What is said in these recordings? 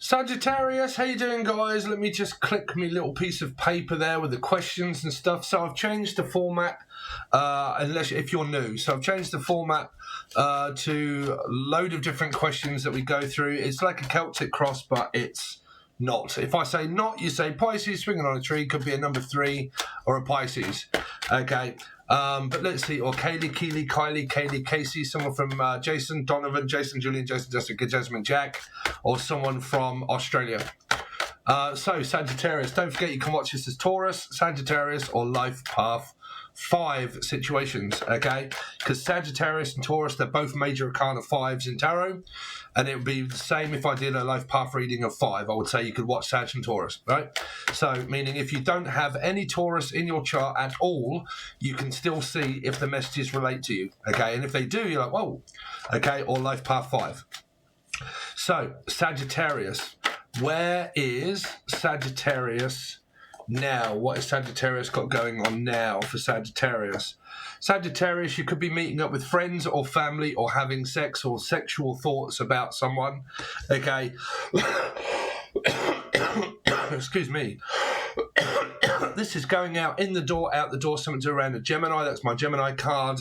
Sagittarius, how you doing, guys? Let me just click me little piece of paper there with the questions and stuff. So I've changed the format, if you're new. So I've changed the format to a load of different questions that we go through. It's like a Celtic cross, but it's not. If I say not, you say Pisces swinging on a tree. Could be a number 3 or a Pisces. Okay. But let's see, or Kaylee, Keely, Kylie, Kaylee, Casey, someone from Jason, Donovan, Jason, Julian, Jason, Jessica, Jasmine, Jack, or someone from Australia. So Sagittarius, don't forget you can watch this as Taurus, Sagittarius, or Life Path 5 situations, okay? Because Sagittarius and Taurus, they're both major arcana 5s in tarot, and it would be the same if I did a life path reading of 5. I would say you could watch Sag and Taurus, right? So, meaning if you don't have any Taurus in your chart at all, you can still see if the messages relate to you, okay? And if they do, you're like, whoa, okay? Or life path 5. So, Sagittarius, where is Sagittarius now? What has Sagittarius got going on now for Sagittarius? Sagittarius, you could be meeting up with friends or family or having sex or sexual thoughts about someone. Okay. Excuse me. This is going out in the door, out the door, something to do around a Gemini. That's my Gemini card.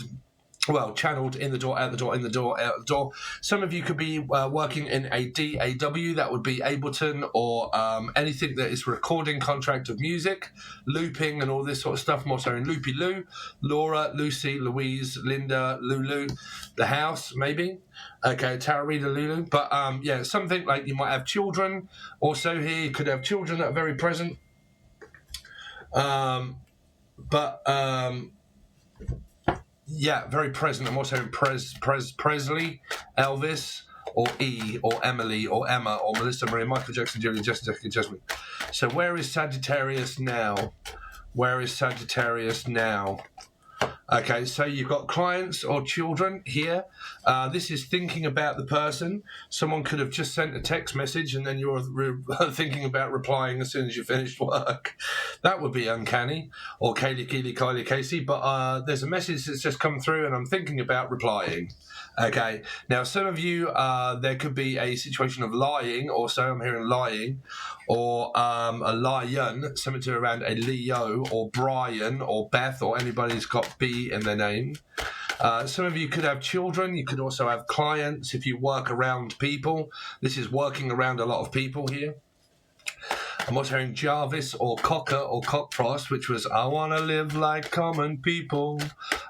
Well, channeled in the door, out the door, in the door, out the door. Some of you could be working in a DAW, that would be Ableton, or anything that is recording contract of music, looping and all this sort of stuff. More so in Loopy Lou, Laura, Lucy, Louise, Linda, Lulu, The House, maybe. Okay, Tarot Reader Lulu. But yeah, something like you might have children. Also here, you could have children that are very present. Yeah, very present. I'm also in Presley, Elvis, or E, or Emily, or Emma, or Melissa Maria, Michael Jackson, Julian, Jessica, Jasmine. So where is Sagittarius now? Where is Sagittarius now? Okay, so you've got clients or children here. This is thinking about the person. Someone could have just sent a text message and then you're thinking about replying as soon as you finished work. That would be uncanny. Or Kaylee, Keely, Kylie, Casey. But there's a message that's just come through and I'm thinking about replying. Okay, now some of you, there could be a situation of lying, also I'm hearing lying, or a lion, something to around a Leo, or Brian, or Beth, or anybody who's got B in their name. Some of you could have children, you could also have clients if you work around people. This is working around a lot of people here. I'm also hearing Jarvis or Cocker or Cockfrost, which was, I want to live like common people.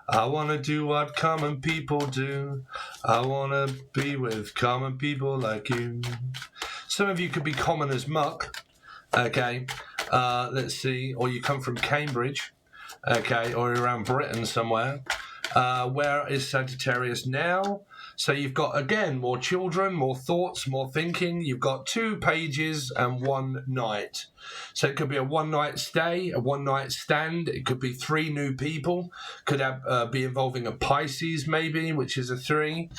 I want to do what common people do. I want to be with common people like you. Some of you could be common as muck. Okay, let's see. Or you come from Cambridge. Okay, or you're around Britain somewhere. Where is Sagittarius now? So you've got, again, more children, more thoughts, more thinking. You've got 2 pages and 1 night. So it could be a one-night stay, a one-night stand. It could be 3 new people. Could have, be involving a Pisces, maybe, which is a 3.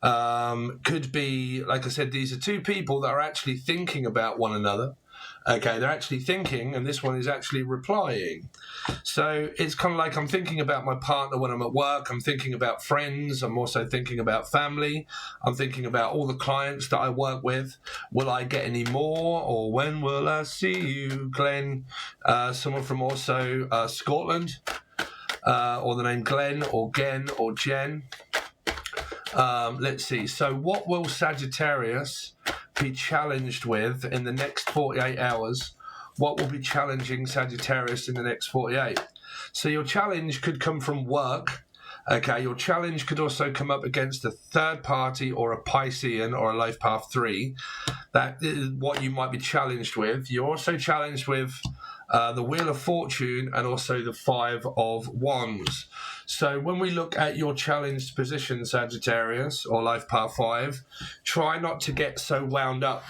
Could be, like I said, these are 2 people that are actually thinking about one another. Okay, they're actually thinking, and this one is actually replying. So it's kind of like I'm thinking about my partner when I'm at work. I'm thinking about friends. I'm also thinking about family. I'm thinking about all the clients that I work with. Will I get any more? Or when will I see you, Glenn? Someone from also Scotland, or the name Glenn, or Gen, or Jen. Let's see. So what will Sagittarius be challenged with in the next 48 hours? What will be challenging Sagittarius in the next 48? So your challenge could come from work. Okay, your challenge could also come up against a third party or a Piscean or a life path 3. That is what you might be challenged with. You're also challenged with the Wheel of Fortune and also the 5 of Wands. So when we look at your challenged position, Sagittarius, or life path 5, try not to get so wound up.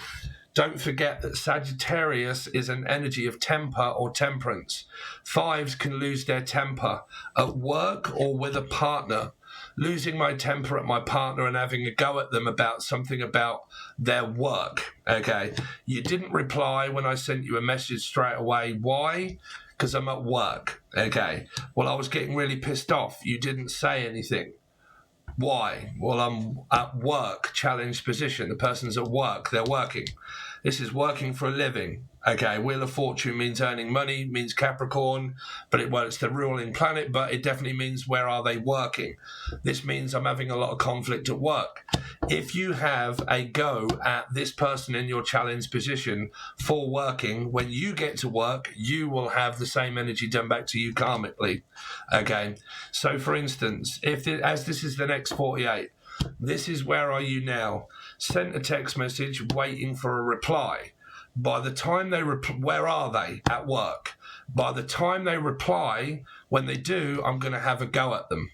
Don't forget that Sagittarius is an energy of temper or temperance. 5s can lose their temper at work or with a partner. Losing my temper at my partner and having a go at them about something about their work. Okay, you didn't reply when I sent you a message straight away. Why? Because I'm at work. Okay, well, I was getting really pissed off. You didn't say anything. Why? Well, I'm at work, challenged position. The person's at work, they're working. This is working for a living. Okay, Wheel of Fortune means earning money, means Capricorn, but it's the ruling planet, but it definitely means where are they working. This means I'm having a lot of conflict at work. If you have a go at this person in your challenge position for working, when you get to work, you will have the same energy done back to you karmically. Okay, so for instance, as this is the next 48, this is where are you now? Sent a text message waiting for a reply. By the time they where are they? At work. By the time they reply, when they do, I'm going to have a go at them.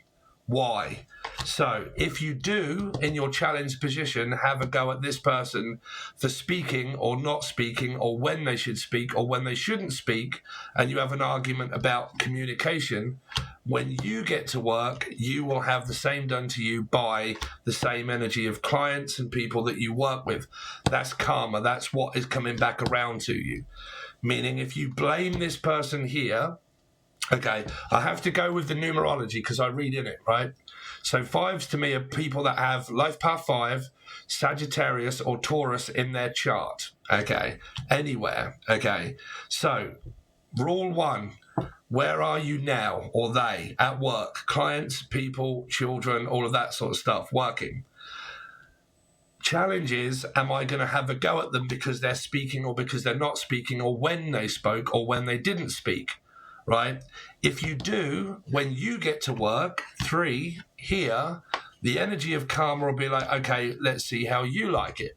Why? So if you do, in your challenge position, have a go at this person for speaking or not speaking, or when they should speak or when they shouldn't speak, and you have an argument about communication, when you get to work, you will have the same done to you by the same energy of clients and people that you work with. That's karma. That's what is coming back around to you. Meaning if you blame this person here, okay, I have to go with the numerology because I read in it, right? So fives to me are people that have life path 5, Sagittarius or Taurus in their chart, okay, anywhere, okay. So rule 1, where are you now, or they, at work, clients, people, children, all of that sort of stuff, working. Challenge is, am I going to have a go at them because they're speaking or because they're not speaking, or when they spoke or when they didn't speak, right? If you do, when you get to work, 3, here, the energy of karma will be like, okay, let's see how you like it.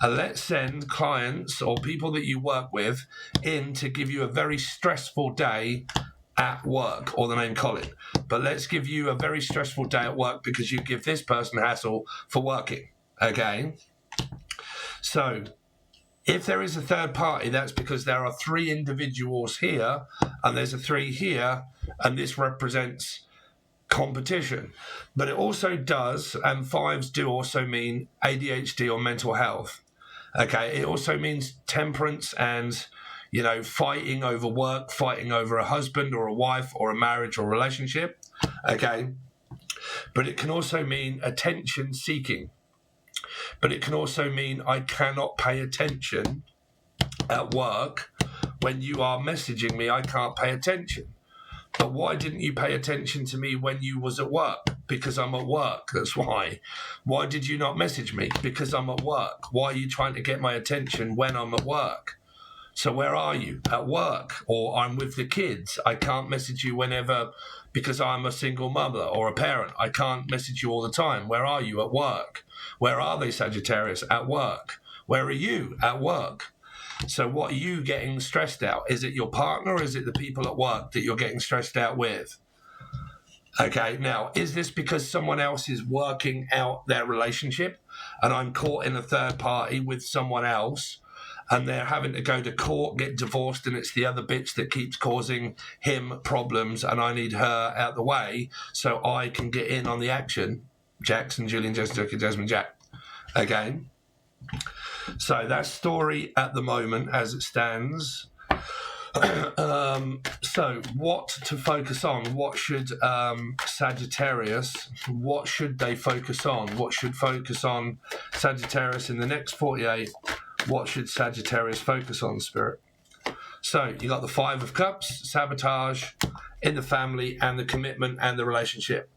And let's send clients or people that you work with in to give you a very stressful day at work, or the name Colin. But let's give you a very stressful day at work because you give this person hassle for working, okay? So if there is a third party, that's because there are 3 individuals here and there's a 3 here, and this represents competition. But it also does, and 5s do also mean ADHD or mental health. Okay, it also means temperance and, you know, fighting over work, fighting over a husband or a wife or a marriage or relationship. Okay, but it can also mean attention seeking. But it can also mean I cannot pay attention at work. When you are messaging me, I can't pay attention. But why didn't you pay attention to me when you was at work? Because I'm at work, that's why. Why did you not message me? Because I'm at work. Why are you trying to get my attention when I'm at work? So where are you? At work, or I'm with the kids. I can't message you whenever because I'm a single mother or a parent. I can't message you all the time. Where are you? At work. Where are they, Sagittarius? At work. Where are you? At work. So what are you getting stressed out? Is it your partner, or is it the people at work that you're getting stressed out with? Okay, now, is this because someone else is working out their relationship and I'm caught in a third party with someone else and they're having to go to court, get divorced, and it's the other bitch that keeps causing him problems and I need her out the way so I can get in on the action? Jackson, Julian, Jessica, Jasmine, Jack. Again. So that's story at the moment as it stands. So what to focus on? What should Sagittarius, what should they focus on? What should focus on Sagittarius in the next 48? What should Sagittarius focus on, Spirit? So you got the 5 of Cups, sabotage in the family and the commitment and the relationship.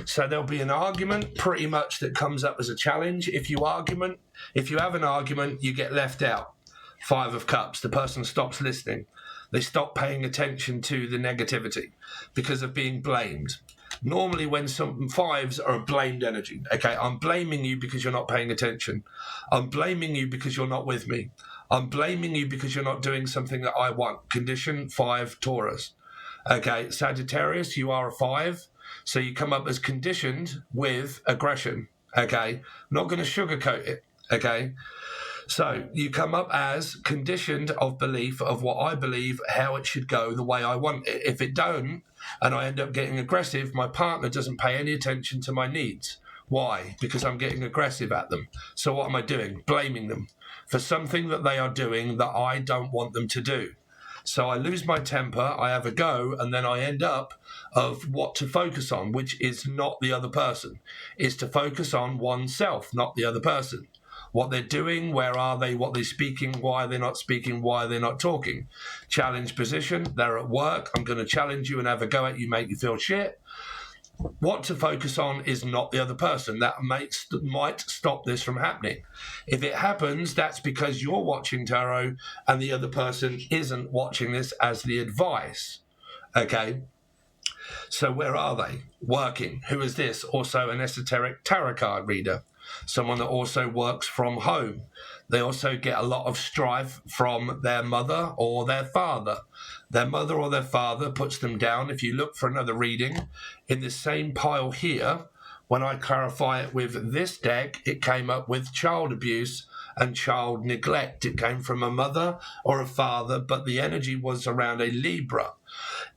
So there'll be an argument pretty much that comes up as a challenge. If you have an argument, you get left out. 5 of Cups, the person stops listening. They stop paying attention to the negativity because of being blamed. Normally when some 5s are a blamed energy, okay, I'm blaming you because you're not paying attention. I'm blaming you because you're not with me. I'm blaming you because you're not doing something that I want. Condition 5, Taurus. Okay, Sagittarius, you are a 5. So you come up as conditioned with aggression, okay? Not going to sugarcoat it, okay? So you come up as conditioned of belief of what I believe, how it should go, the way I want it. If it don't, and I end up getting aggressive, my partner doesn't pay any attention to my needs. Why? Because I'm getting aggressive at them. So what am I doing? Blaming them for something that they are doing that I don't want them to do. So I lose my temper, I have a go, and then I end up of what to focus on, which is not the other person, is to focus on oneself, not the other person. what they're doing, where are they, what they're speaking, why they're not speaking, why they're not talking. Challenge position, they're at work, I'm going to challenge you and have a go at you, make you feel shit. What to focus on is not the other person. That might stop this from happening. If it happens, that's because you're watching tarot and the other person isn't watching this as the advice. Okay? So where are they? Working. Who is this? Also an esoteric tarot card reader. Someone that also works from home. They also get a lot of strife from their mother or their father. Their mother or their father puts them down. If you look for another reading, in the same pile here, when I clarify it with this deck, it came up with child abuse and child neglect. It came from a mother or a father, but the energy was around a Libra.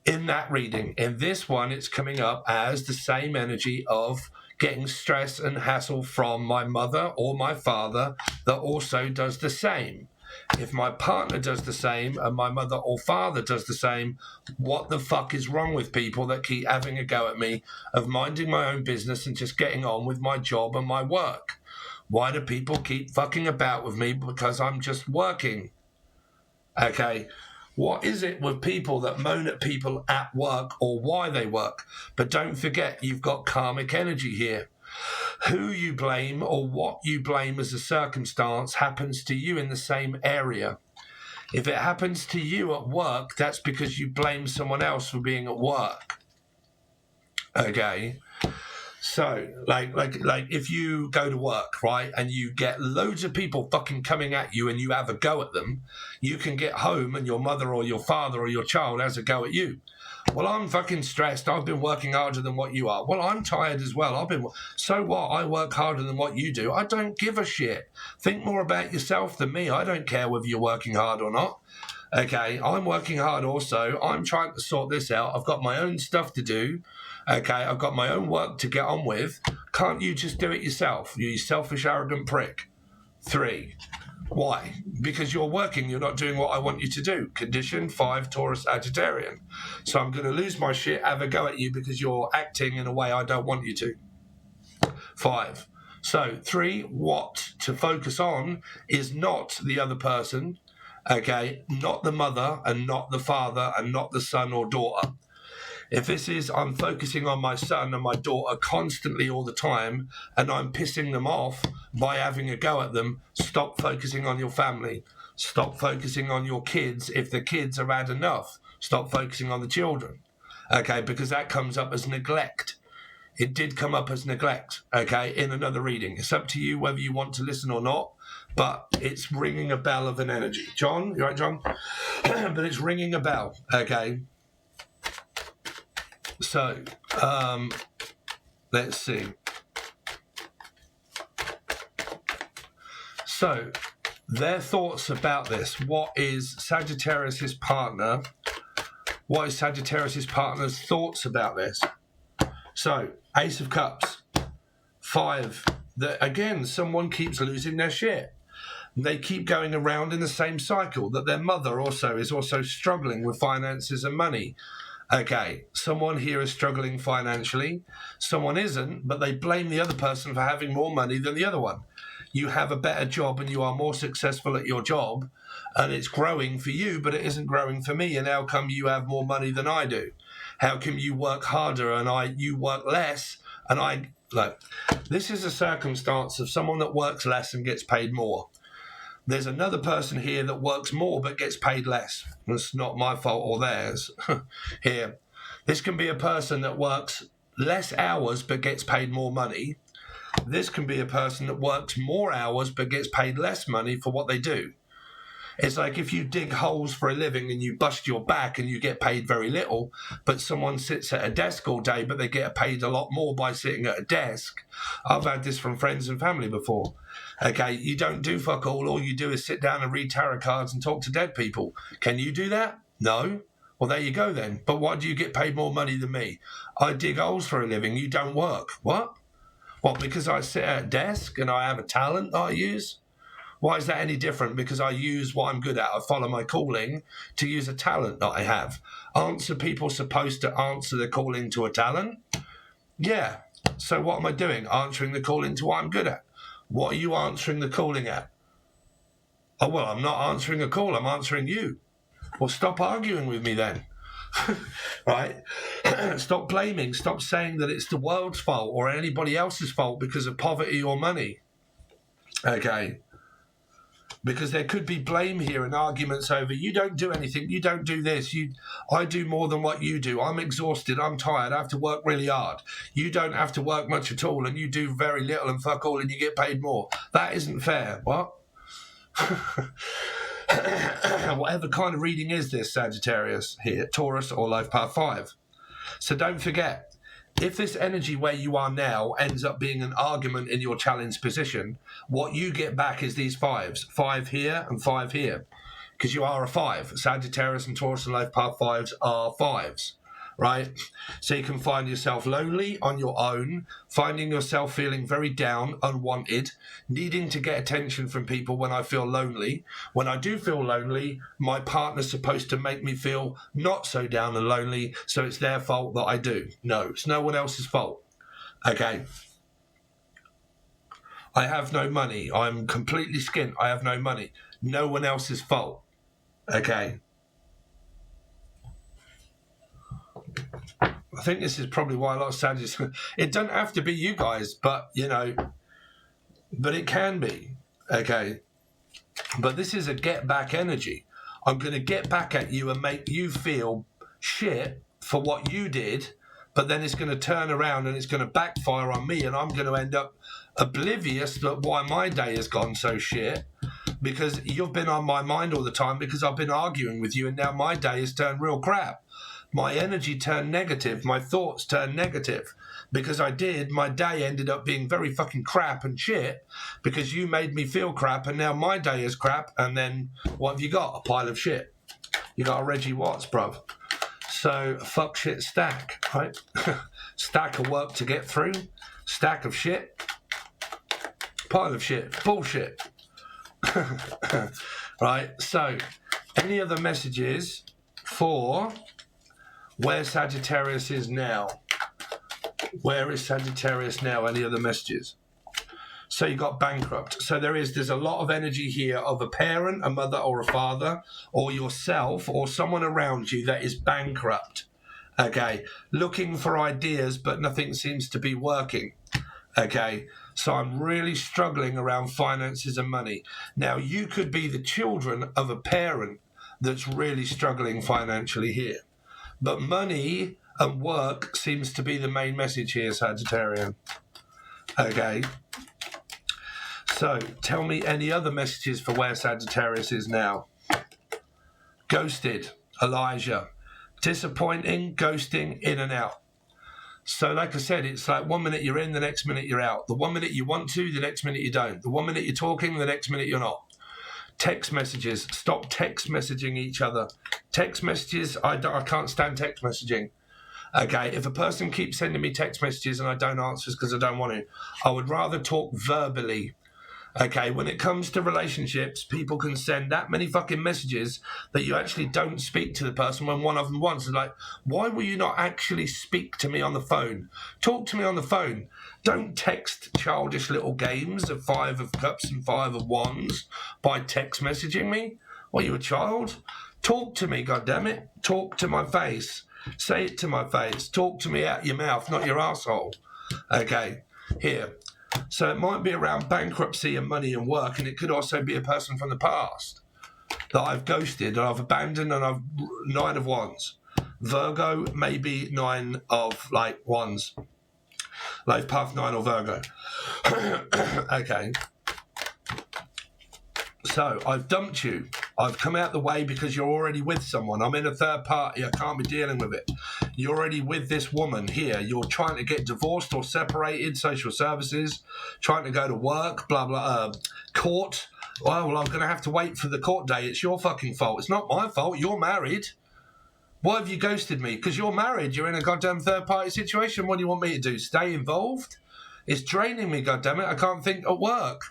In that reading, in this one, it's coming up as the same energy of getting stress and hassle from my mother or my father that also does the same. If my partner does the same and my mother or father does the same, what the fuck is wrong with people that keep having a go at me of minding my own business and just getting on with my job and my work? Why do people keep fucking about with me because I'm just working? Okay. What is it with people that moan at people at work or why they work? But don't forget, you've got karmic energy here. Who you blame or what you blame as a circumstance happens to you in the same area. If it happens to you at work, that's because you blame someone else for being at work. Okay? So, like if you go to work, right, and you get loads of people fucking coming at you and you have a go at them, you can get home and your mother or your father or your child has a go at you. Well, I'm fucking stressed. I've been working harder than what you are. Well, I'm tired as well. So what? I work harder than what you do. I don't give a shit. Think more about yourself than me. I don't care whether you're working hard or not. Okay, I'm working hard also. I'm trying to sort this out. I've got my own stuff to do. Okay, I've got my own work to get on with. Can't you just do it yourself? You selfish, arrogant prick. 3. Why? Because you're working, you're not doing what I want you to do. Condition 5, Taurus, Sagittarian. So I'm going to lose my shit, have a go at you because you're acting in a way I don't want you to. 5. So 3, what to focus on is not the other person, okay, not the mother and not the father and not the son or daughter. If this is, I'm focusing on my son and my daughter constantly all the time, and I'm pissing them off by having a go at them, stop focusing on your family. Stop focusing on your kids if the kids are bad enough. Stop focusing on the children, okay, because that comes up as neglect. It did come up as neglect, okay, in another reading. It's up to you whether you want to listen or not, but it's ringing a bell of an energy. John, you right, John? But it's ringing a bell, okay? So, let's see. So, their thoughts about this. What is Sagittarius's partner? What is Sagittarius's partner's thoughts about this? So, Ace of Cups. 5. Again, someone keeps losing their shit. They keep going around in the same cycle. That their mother also is struggling with finances and money. Okay, someone here is struggling financially, someone isn't, but they blame the other person for having more money than the other one. You have a better job and you are more successful at your job, and it's growing for you, but it isn't growing for me, and how come you have more money than I do? How come you work harder and you work less, and I... Look, this is a circumstance of someone that works less and gets paid more. There's another person here that works more but gets paid less. It's not my fault or theirs. Here, this can be a person that works less hours but gets paid more money. This can be a person that works more hours but gets paid less money for what they do. It's like if you dig holes for a living and you bust your back and you get paid very little, but someone sits at a desk all day but they get paid a lot more by sitting at a desk. I've had this from friends and family before. Okay, you don't do fuck all you do is sit down and read tarot cards and talk to dead people. Can you do that? No? Well, there you go then. But why do you get paid more money than me? I dig holes for a living, you don't work. What? What, because I sit at a desk and I have a talent that I use? Why is that any different? Because I use what I'm good at. I follow my calling to use a talent that I have. Aren't people supposed to answer the calling to a talent? Yeah. So what am I doing? Answering the calling to what I'm good at. What are you answering the calling at? Oh, well, I'm not answering a call. I'm answering you. Well, stop arguing with me then. Right? Stop blaming. Stop saying that it's the world's fault or anybody else's fault because of poverty or money. Okay? Because there could be blame here and arguments over, you don't do anything, you don't do this, I do more than what you do, I'm exhausted, I'm tired, I have to work really hard. You don't have to work much at all and you do very little and fuck all and you get paid more. That isn't fair. What? Whatever kind of reading is this, Sagittarius here, Taurus or Life Path 5. So don't forget, if this energy where you are now ends up being an argument in your challenge position, what you get back is these 5s. 5 here and 5 here. Because you are a 5. Sagittarius and Taurus and Life Path 5s are 5s. Right? So you can find yourself lonely on your own, finding yourself feeling very down, unwanted, needing to get attention from people when I feel lonely. When I do feel lonely, my partner's supposed to make me feel not so down and lonely, so it's their fault that I do. No, it's no one else's fault. Okay. I have no money. I'm completely skint. I have no money. No one else's fault. Okay. I think this is probably why a lot of Sagittarius, it doesn't have to be you guys, but, you know, but it can be, okay? But this is a get back energy. I'm going to get back at you and make you feel shit for what you did, but then it's going to turn around and it's going to backfire on me and I'm going to end up oblivious that why my day has gone so shit because you've been on my mind all the time because I've been arguing with you and now my day has turned real crap. My energy turned negative. My thoughts turned negative. Because I did, my day ended up being very fucking crap and shit because you made me feel crap and now my day is crap. And then what have you got? A pile of shit. You got a Reggie Watts, bruv. So, fuck shit stack, right? Stack of work to get through. Stack of shit. Pile of shit. Bullshit. Right? So, any other messages for where Sagittarius is now? Where is Sagittarius now? Any other messages? So you got bankrupt. So there's a lot of energy here of a parent, a mother or a father, or yourself or someone around you that is bankrupt. Okay. Looking for ideas, but nothing seems to be working. Okay. So I'm really struggling around finances and money. Now you could be the children of a parent that's really struggling financially here. But money and work seems to be the main message here, Sagittarian. Okay. So, tell me any other messages for where Sagittarius is now. Ghosted, Elijah. Disappointing, ghosting, in and out. So, like I said, it's like 1 minute you're in, the next minute you're out. The 1 minute you want to, the next minute you don't. The 1 minute you're talking, the next minute you're not. Text messages. Stop text messaging each other. Text messages, I can't stand text messaging. Okay, if a person keeps sending me text messages and I don't answer because I don't want to, I would rather talk verbally. Okay, when it comes to relationships, people can send that many fucking messages that you actually don't speak to the person when one of them wants. It's like, why will you not actually speak to me on the phone? Talk to me on the phone. Don't text childish little games of 5 of cups and 5 of wands by text messaging me. What, are you a child? Talk to me, goddammit. Talk to my face. Say it to my face. Talk to me out your mouth, not your asshole. Okay, here. So it might be around bankruptcy and money and work, and it could also be a person from the past that I've ghosted, and I've abandoned, and I've 9 of wands. Virgo, maybe 9 of, like, wands. Life Path 9 or Virgo. Okay. So, I've dumped you. I've come out the way because you're already with someone. I'm in a third party. I can't be dealing with it. You're already with this woman here. You're trying to get divorced or separated, social services, trying to go to work, blah, blah, court. Well, I'm going to have to wait for the court day. It's your fucking fault. It's not my fault. You're married. Why have you ghosted me? Because you're married. You're in a goddamn third party situation. What do you want me to do? Stay involved? It's draining me, goddammit. I can't think at work.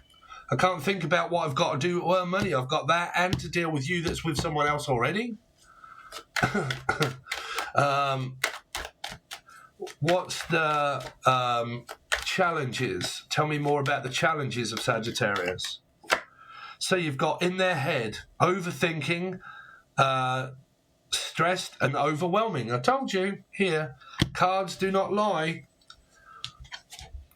I can't think about what I've got to do to earn money. I've got that and to deal with you that's with someone else already. What's the challenges. Tell me more about the challenges of Sagittarius. So you've got in their head, overthinking, stressed and overwhelming. I told you, here, cards do not lie.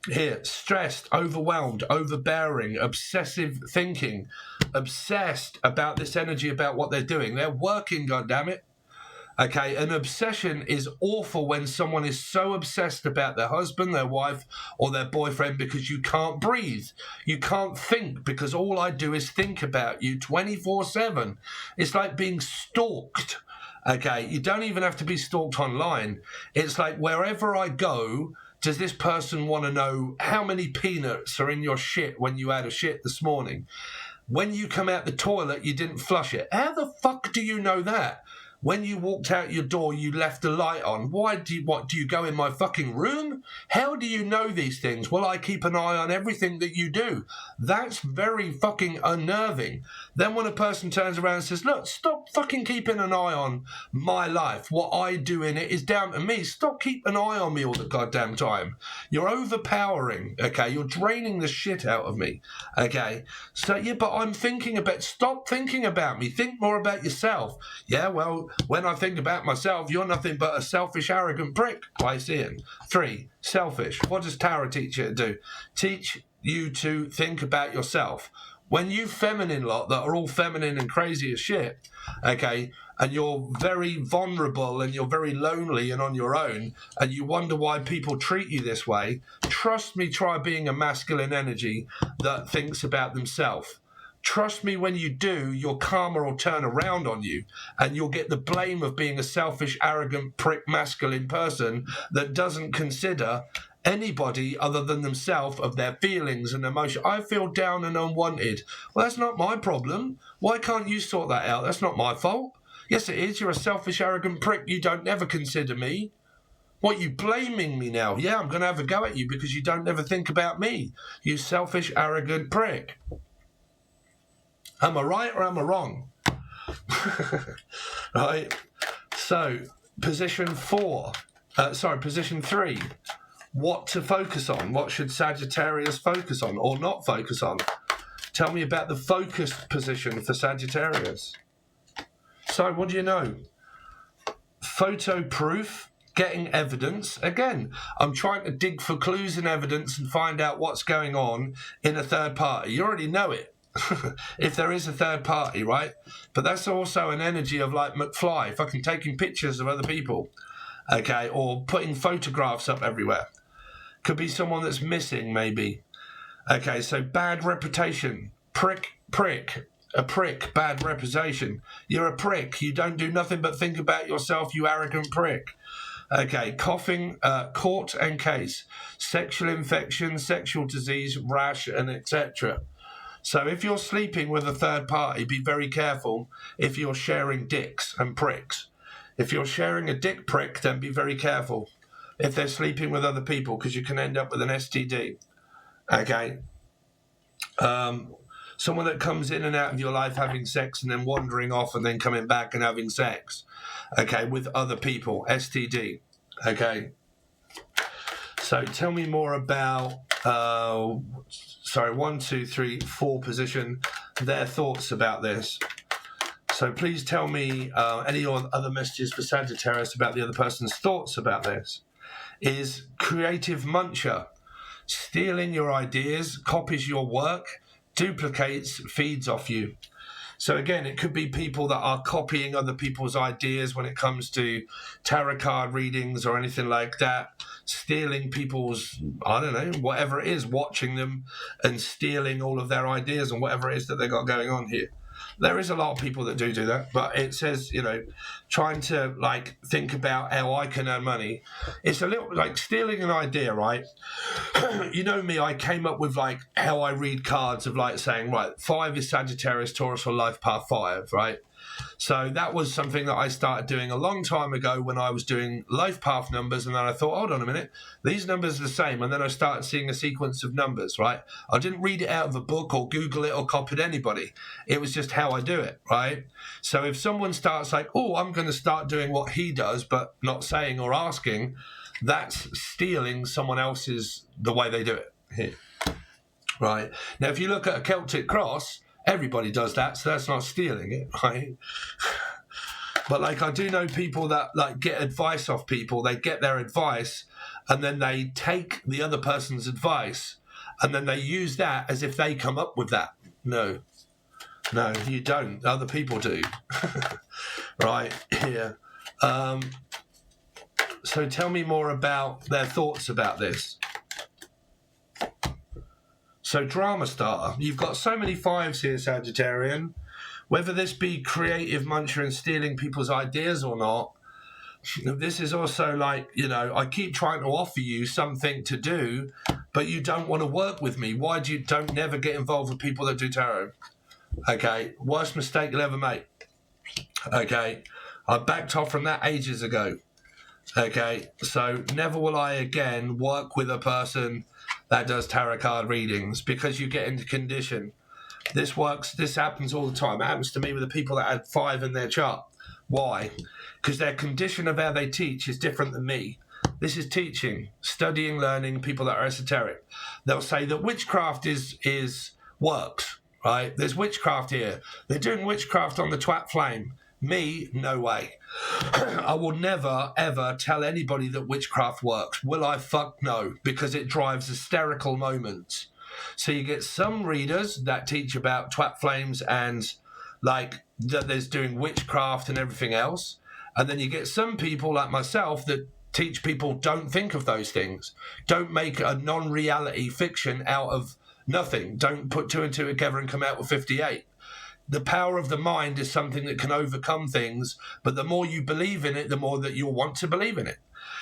Here, stressed, overwhelmed, overbearing, obsessive thinking, obsessed about this energy, about what they're doing. They're working, goddammit. Okay, an obsession is awful when someone is so obsessed about their husband, their wife, or their boyfriend because you can't breathe. You can't think because all I do is think about you 24/7. It's like being stalked. Okay, you don't even have to be stalked online. It's like wherever I go, does this person want to know how many peanuts are in your shit when you had a shit this morning? When you come out the toilet, you didn't flush it. How the fuck do you know that? When you walked out your door, you left the light on. Why do you go in my fucking room? How do you know these things? Well, I keep an eye on everything that you do. That's very fucking unnerving. Then when a person turns around and says, look, stop fucking keeping an eye on my life. What I do in it is down to me. Stop keeping an eye on me all the goddamn time. You're overpowering, okay? You're draining the shit out of me, okay? So, yeah, but I'm thinking about, stop thinking about me. Think more about yourself. Yeah, well, when I think about myself, you're nothing but a selfish, arrogant prick. I see it. 3, selfish. What does tarot teach you to do? Teach you to think about yourself. When you feminine lot that are all feminine and crazy as shit, okay, and you're very vulnerable and you're very lonely and on your own, and you wonder why people treat you this way, trust me, try being a masculine energy that thinks about themselves. Trust me, when you do, your karma will turn around on you and you'll get the blame of being a selfish, arrogant, prick, masculine person that doesn't consider anybody other than themselves of their feelings and emotion. I feel down and unwanted. Well, that's not my problem. Why can't you sort that out? That's not my fault. Yes, it is. You're a selfish, arrogant prick. You don't ever consider me. What, you blaming me now? Yeah, I'm going to have a go at you because you don't ever think about me. You selfish, arrogant prick. Am I right or am I wrong? Right. So, position 3. What to focus on? What should Sagittarius focus on or not focus on? Tell me about the focused position for Sagittarius. So, what do you know? Photo proof, getting evidence. Again, I'm trying to dig for clues and evidence and find out what's going on in a third party. You already know it. If there is a third party, right? But that's also an energy of like McFly, fucking taking pictures of other people, okay, or putting photographs up everywhere. Could be someone that's missing, maybe. Okay, so bad reputation, prick, a prick, bad reputation. You're a prick. You don't do nothing but think about yourself, you arrogant prick. Okay, coughing, court and case, sexual infection, sexual disease, rash, and etc. So if you're sleeping with a third party, be very careful if you're sharing dicks and pricks. If you're sharing a dick prick, then be very careful if they're sleeping with other people because you can end up with an STD. Okay? Someone that comes in and out of your life having sex and then wandering off and then coming back and having sex. Okay? With other people. STD. Okay? So tell me more about... 1, 2, 3, 4 position, their thoughts about this. So please tell me any other messages for Sagittarius about the other person's thoughts about this. Is creative muncher, stealing your ideas, copies your work, duplicates, feeds off you. So again, it could be people that are copying other people's ideas when it comes to tarot card readings or anything like that. Stealing people's, I don't know, whatever it is, watching them and stealing all of their ideas and whatever it is that they got going on here. There is a lot of people that do that, but it says, you know, trying to like think about how I can earn money. It's a little like stealing an idea, right? You know me, I came up with like how I read cards of like saying, right, 5 is Sagittarius, Taurus, or life path 5, right? So that was something that I started doing a long time ago when I was doing life path numbers, and then I thought, hold on a minute, these numbers are the same, and then I started seeing a sequence of numbers, right? I didn't read it out of a book or Google it or copied anybody. It was just how I do it, right? So if someone starts like, oh, I'm going to start doing what he does, but not saying or asking, that's stealing someone else's, the way they do it here. Right. Now, if you look at a Celtic cross, everybody does that, so that's not stealing it, right? But like, I do know people that like get advice off people. They get their advice and then they take the other person's advice and then they use that as if they come up with that. No, you don't. Other people do. Right here. So tell me more about their thoughts about this. So drama starter. You've got so many fives here, Sagittarian. Whether this be creative muncher and stealing people's ideas or not, this is also like, you know, I keep trying to offer you something to do, but you don't want to work with me. Why do you don't never get involved with people that do tarot? Okay, worst mistake you'll ever make. Okay, I backed off from that ages ago. Okay, so never will I again work with a person that does tarot card readings, because you get into condition. This works, this happens all the time. It happens to me with the people that had 5 in their chart. Why? Because their condition of how they teach is different than me. This is teaching, studying, learning, people that are esoteric. They'll say that witchcraft is works, right? There's witchcraft here. They're doing witchcraft on the twat flame. Me, no way. I will never, ever tell anybody that witchcraft works. Will I? Fuck no, because it drives hysterical moments. So you get some readers that teach about twat flames and like that there's doing witchcraft and everything else. And then you get some people like myself that teach people don't think of those things. Don't make a non-reality fiction out of nothing. Don't put 2 and 2 together and come out with 58. The power of the mind is something that can overcome things, but the more you believe in it, the more that you'll want to believe in it.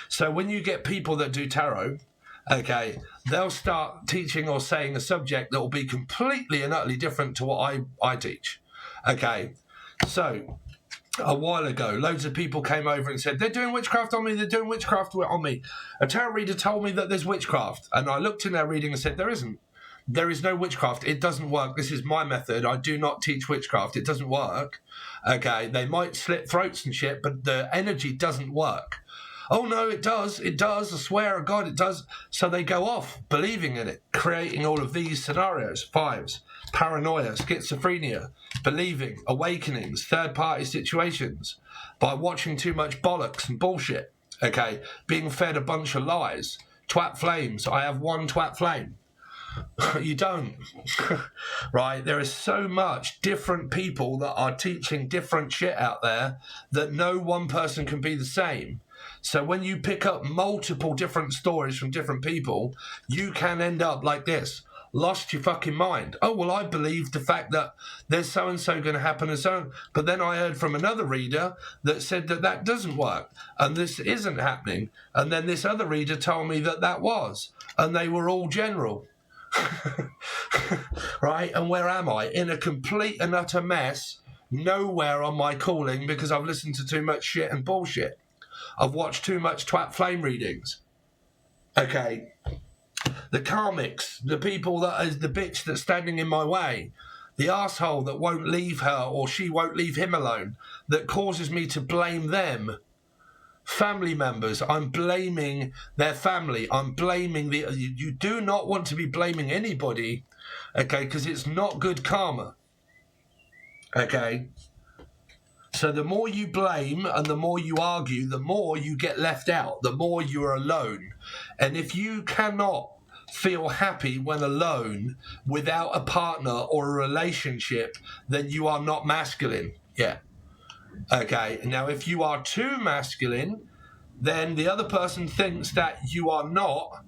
So when you get people that do tarot, okay, they'll start teaching or saying a subject that will be completely and utterly different to what I teach. Okay, so a while ago, loads of people came over and said, they're doing witchcraft on me, they're doing witchcraft on me. A tarot reader told me that there's witchcraft, and I looked in their reading and said, there isn't. There is no witchcraft. It doesn't work. This is my method. I do not teach witchcraft. It doesn't work. Okay, they might slit throats and shit, but the energy doesn't work. Oh, no, it does. It does. I swear to God, it does. So they go off believing in it, creating all of these scenarios, 5s, paranoia, schizophrenia, believing, awakenings, third-party situations, by watching too much bollocks and bullshit, okay, being fed a bunch of lies, twat flames. I have 1 twat flame. You don't. Right? There is so much different people that are teaching different shit out there that no one person can be the same. So when you pick up multiple different stories from different people, you can end up like this. Lost your fucking mind. Oh, well, I believe the fact that there's so-and-so going to happen and so on. But then I heard from another reader that said that that doesn't work and this isn't happening. And then this other reader told me that that was. And they were all general. Right? And where am I? In a complete and utter mess, nowhere on my calling, because I've listened to too much shit and bullshit. I've watched too much twat flame readings. Okay. The karmics, the people that is the bitch that's standing in my way, the asshole that won't leave her or she won't leave him alone, that causes me to blame them. Family members, I'm blaming their family. I'm blaming you do not want to be blaming anybody, okay, because it's not good karma. Okay. So the more you blame and the more you argue, the more you get left out, the more you're alone. And if you cannot feel happy when alone without a partner or a relationship, then you are not masculine. Yeah. Okay. Now, if you are too masculine, then the other person thinks that you are not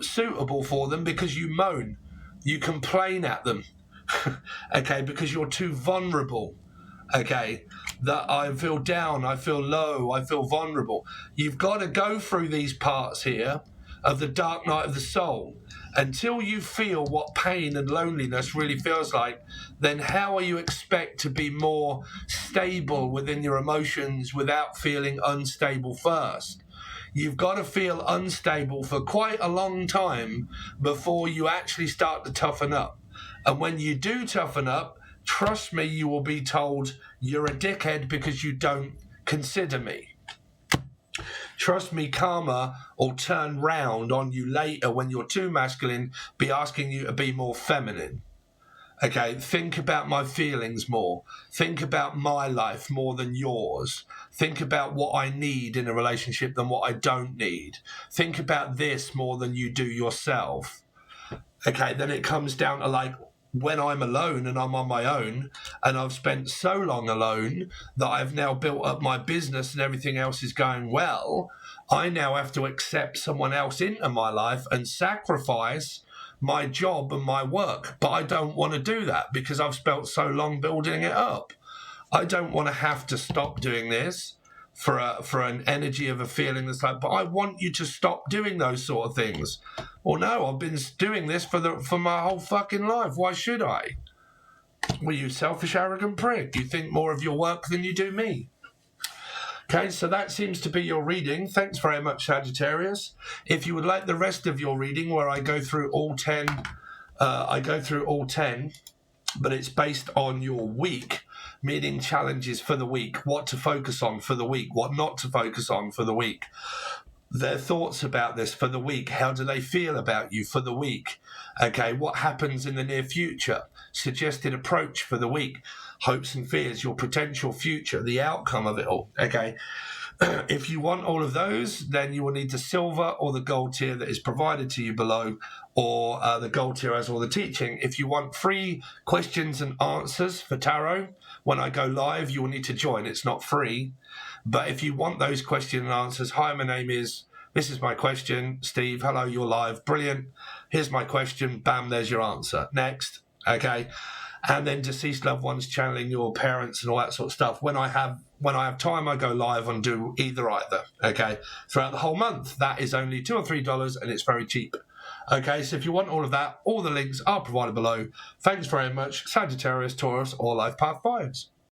suitable for them because you moan, you complain at them. Okay. Because you're too vulnerable. Okay, that I feel down, I feel low, I feel vulnerable. You've got to go through these parts here of the dark night of the soul. Until you feel what pain and loneliness really feels like, then how are you expect to be more stable within your emotions without feeling unstable first? You've got to feel unstable for quite a long time before you actually start to toughen up. And when you do toughen up, trust me, you will be told you're a dickhead because you don't consider me. Trust me, karma will turn round on you later when you're too masculine, be asking you to be more feminine. Okay, think about my feelings more. Think about my life more than yours. Think about what I need in a relationship than what I don't need. Think about this more than you do yourself. Okay, then it comes down to like when I'm alone and I'm on my own and I've spent so long alone that I've now built up my business and everything else is going well, I now have to accept someone else into my life and sacrifice my job and my work, but I don't want to do that because I've spent so long building it up. I don't want to have to stop doing this for an energy of a feeling that's like, but I want you to stop doing those sort of things. Well, no, I've been doing this for my whole fucking life. Why should I? Well, you selfish, arrogant prick. You think more of your work than you do me. Okay, so that seems to be your reading. Thanks very much, Sagittarius. If you would like the rest of your reading, where I go through all 10, but it's based on your week, meaning challenges for the week, what to focus on for the week, what not to focus on for the week, their thoughts about this for the week, how do they feel about you for the week, okay, what happens in the near future, suggested approach for the week, hopes and fears, your potential future, the outcome of it all, okay. If you want all of those, then you will need the silver or the gold tier that is provided to you below, or the gold tier has all the teaching. If you want free questions and answers for tarot, when I go live, you will need to join. It's not free. But if you want those question and answers, hi, my name is, this is my question, Steve, hello, you're live, brilliant. Here's my question, bam, there's your answer. Next, okay. And then deceased loved ones, channeling your parents and all that sort of stuff. When I have time, I go live and do either, okay? Throughout the whole month, that is only $2 or $3 and it's very cheap. Okay, so if you want all of that, all the links are provided below. Thanks very much, Sagittarius, Taurus, or Life Path Vibes.